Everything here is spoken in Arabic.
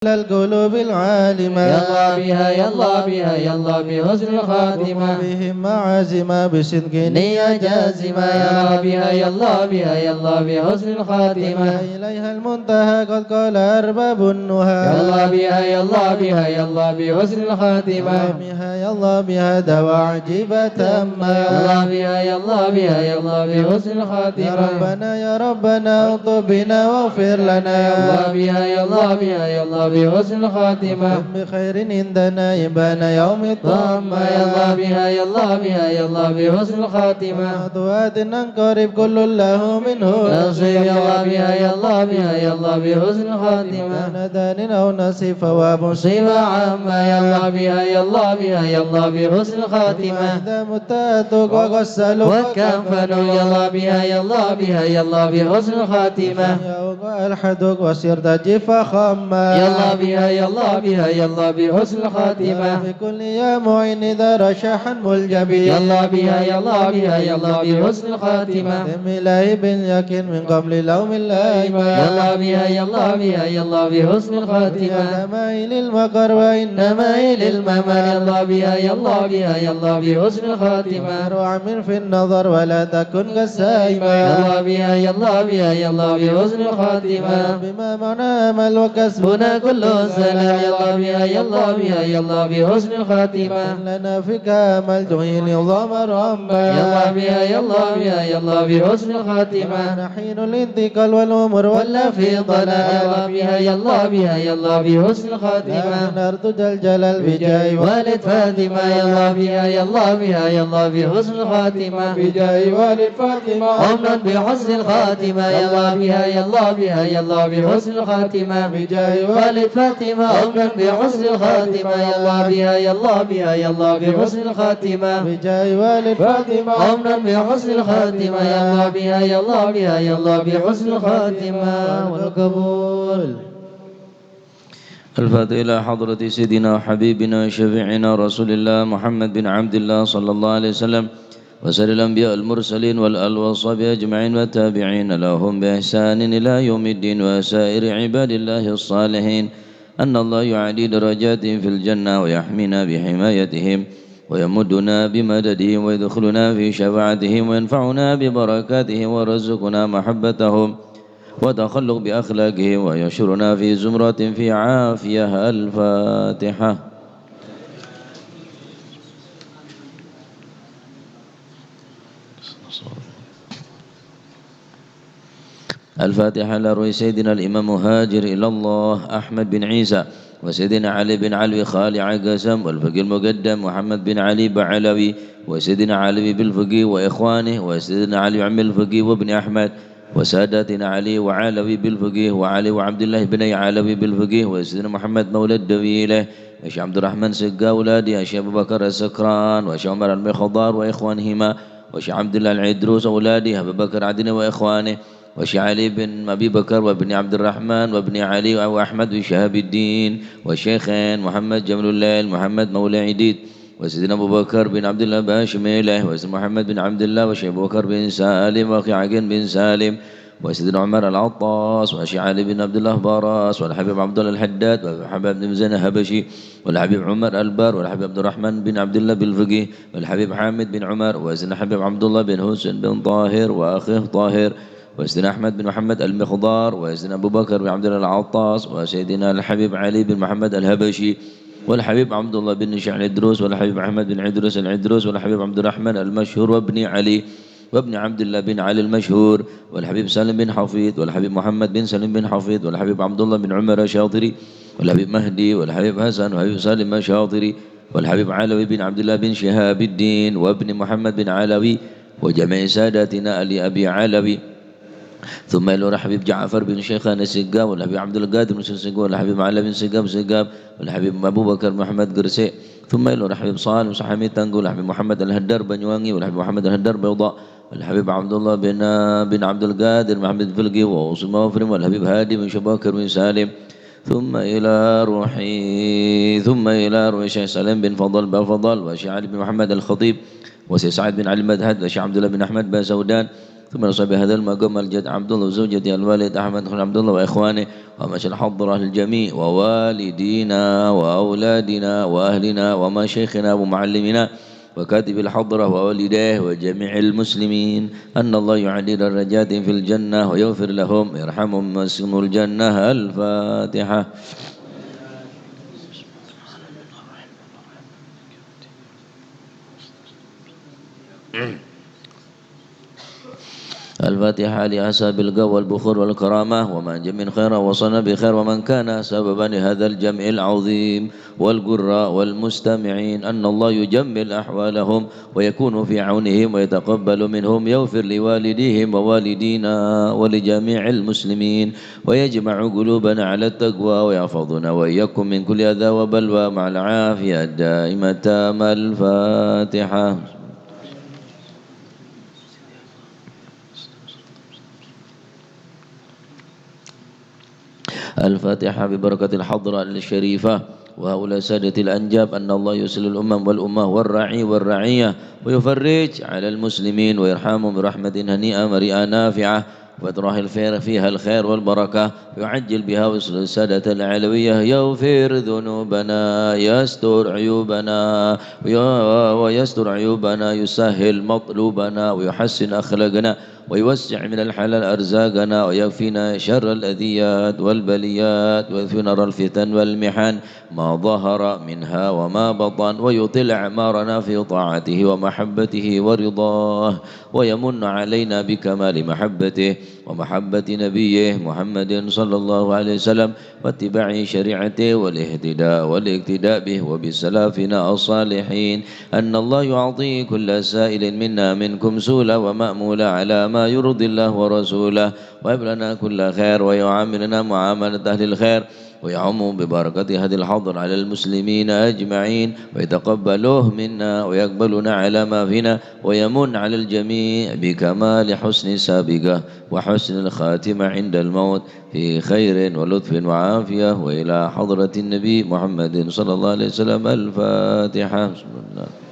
القلوب العالمة يلا بها يلا بها يلا بحسن الخاتمة بهم معازمة بصدق نية جازمة يلا بها يلا بها يلا بحسن الخاتمة إليها المنتهى قد قال أرباب النهى يلا بها يلا بها يلا بحسن الخاتمة بها يلا بها دوا عجيبة تامة يلا بها يلا بها يلا بحسن يا الخاتمة ربنا يا ربنا اطب بنا واغفر لنا يلا بها يلا بها يلا بحسن الخاتمة بخير عندنا يبان يوم الطامة يلا بها يلا بها يلا بحسن الخاتمة دعاء ننقرب كل له منه نصيب يلا بها يلا بها يلا بحسن الخاتمة ندان أو نصيب فواب مصيبة عامة يلا بها يلا بها يلا بحسن الخاتمة إذا متاتك وغسلوا وكفنوا يلا بها يلا بها يلا بحسن الخاتمة ألحدك وصرت جفا خما يلا بها يلا بها يلا بحسن الخاتمة في كل يا معين إذا رشحا ملجبي يلا بها يلا بها يلا بحسن الخاتمة إلهي باليقين من قبل لوم اللائمة يلا بها يلا بها يلا بحسن الخاتمة مائل المقر وإنما إلى الممر يلا بها يلا بها يلا بحسن الخاتمة وعمر في النظر ولا تكن كالسائمة يلا بها يلا بها يلا بحسن الخاتمة بما معنى أمل وكسبنا كل سلام يلا بها يلا بها يلا بحسن الخاتمة لنا فيك أمل جهيل نظام رمى يلا بها يلا بها يلا بحسن الخاتمة نحين الانتقال والأمر ولا في ضلال يلا بها يلا بها يلا بحسن الخاتمة نرتج الجلال بجاه والد فاطمة يلا بها يلا بها يلا بحسن الخاتمة بجاه والد فاطمة أمنا بحسن الخاتمة يلا بها يلا بها يلا بحسن الخاتمة بجاه والد فاطمة أمنا بحسن الخاتمة يلا بها يلا بها يلا بحسن الخاتمة بجاه والد فاطمة أمنا بحسن الخاتمة يلا بها يلا بها يلا بحسن الخاتمة والقبول. الفاتحة إلى حضرة سيدنا وحبيبنا وشفيعنا رسول الله محمد بن عبد الله صلى الله عليه وسلم وسائر الأنبياء المرسلين والآل والصحابة أجمعين والتابعين لهم بإحسان إلى يوم الدين وسائر عباد الله الصالحين أن الله يعلي درجاتهم في الجنة ويحمينا بحمايتهم ويمدنا بمددهم ويدخلنا في شفاعتهم وينفعنا ببركاتهم ويرزقنا محبتهم وتخلق بأخلاقهم ويشرنا في زمرة في عافية. الفاتحة. الفاتحة على روي سيدنا الإمام مهاجر إلى الله أحمد بن عيسى وسيدنا علي بن علوي خالي عقسم والفقيه المقدم محمد بن علي بعلوي وسيدنا علي بالفقيه وإخوانه وسيدنا علي عم الفقيه وابن أحمد وساداتنا علي وعلوي بالفقيه وعلي وعبد الله بن علوي بالفقيه وسيدنا محمد مولى الدويله وشيخ عبد الرحمن سقا أولادي وشيخ أبو بكر السكران وشيخ عمر المخضار وإخوانهما وشيخ عبد الله العدروس أولادي أبو بكر عدن وإخوانه وشيخ علي بن أبي بكر وابن عبد الرحمن وابن علي وأحمد وشهاب الدين والشيخين محمد جمل الليل محمد مولى عديد وسيدنا أبو بكر بن عبد الله باشميله وسيدنا محمد بن عبد الله وشيخ أبو بكر بن سالم وأخي عقيل بن سالم وسيدنا عمر العطاس وشيخ علي بن عبد الله باراس والحبيب عبد الله الحداد والحبيب بن زين الهبشي والحبيب عمر البر والحبيب عبد الرحمن بن عبد الله بالفقيه والحبيب حامد بن عمر وسيدنا حبيب عبد الله بن حسين بن طاهر وأخيه طاهر وسيدنا أحمد بن محمد المخضار وسيدنا أبو بكر بن عبد الله العطاس وسيدنا الحبيب علي بن محمد الهبشي والحبيب عبد الله بن شعل الدروس والحبيب أحمد بن عدروس العدروس والحبيب عبد الرحمن المشهور وابن علي وابن عبد الله بن علي المشهور والحبيب سالم بن حفيظ والحبيب محمد بن سالم بن حفيظ والحبيب عبد الله بن عمر الشاطري والحبيب مهدي والحبيب حسن والحبيب سالم الشاطري والحبيب علوي بن عبد الله بن شهاب الدين وابن محمد بن علوي وجميع ساداتنا لأبي علوي ثم إلى الحبيب جعفر بن شيخان السقاب والحبيب عبد القادر بن سقاب والحبيب علي بن سقاب والحبيب أبو بكر محمد قرسي ثم إلى الحبيب صالح وحميد تنقل والحبيب محمد الهدر بن يواني والحبيب محمد الهدر بيضاء والحبيب عبد الله بن عبد القادر محمد فلقي ووصل موفرم والحبيب هادي بن شباكر بن سالم ثم إلى روحي شيخ سليم بن فضل وشيخ علي بن محمد الخطيب وشيخ سعد بن علي المدهد وشيخ عبد الله بن أحمد بن سودان ثم نصب هذا المقام الجد عبد الله وزوجته الوالد أحمد بن عبد الله وإخوانه ومشى الحضرة للجميع ووالدينا وأولادنا وأهلنا ومشايخنا ومعلمنا وكاتب الحضرة ووالديه وجميع المسلمين أن الله يعلي درجات في الجنة ويغفر لهم ويرحمهم ويسكنهم الجنة. الفاتحة. الفاتحة لأصحاب القوى والبخور والكرامة ومن جمع خيرا وصلنا بخير ومن كان سببا لهذا الجمع العظيم والقراء والمستمعين أن الله يجمل أحوالهم ويكون في عونهم ويتقبل منهم يغفر لوالديهم ووالدينا ولجميع المسلمين ويجمع قلوبنا على التقوى ويحفظنا وإياكم من كل أذى وبلوى مع العافية الدائمة. الفاتحة. الفاتحة ببركة الحضرة الشريفة وهؤلاء سادة الأنجاب أن الله يسل الأمم والأمة والرعي والرعية ويفرج على المسلمين ويرحمهم برحمة هنيئة مريئة نافعة ويطرح الخير فيها الخير والبركة ويعجل بها وصل السادة العلوية يغفر ذنوبنا يستر عيوبنا ويستر عيوبنا يسهل مطلوبنا ويحسن أخلاقنا ويوسع من الحلال أرزاقنا ويكفينا شر الأذيات والبليات ويكفي نار الفتن والمحن ما ظهر منها وما بطن ويطل أعمارنا في طاعته ومحبته ورضاه ويمن علينا بكمال محبته ومحبة نبيه محمد صلى الله عليه وسلم واتباع شريعته والاقتداء به وبسلافنا الصالحين أن الله يعطي كل سائل منا منكم سولا ومأمولا على ما يرضي الله ورسوله ويبلنا كل خير ويعاملنا معاملة أهل الخير ويعم ببركة هذه الحضر على المسلمين أجمعين ويتقبله منا ويقبلنا على ما فينا ويمن على الجميع بكمال حسن سابقة وحسن الخاتمة عند الموت في خير ولطف وعافية وإلى حضرة النبي محمد صلى الله عليه وسلم. الفاتحة. بسم الله.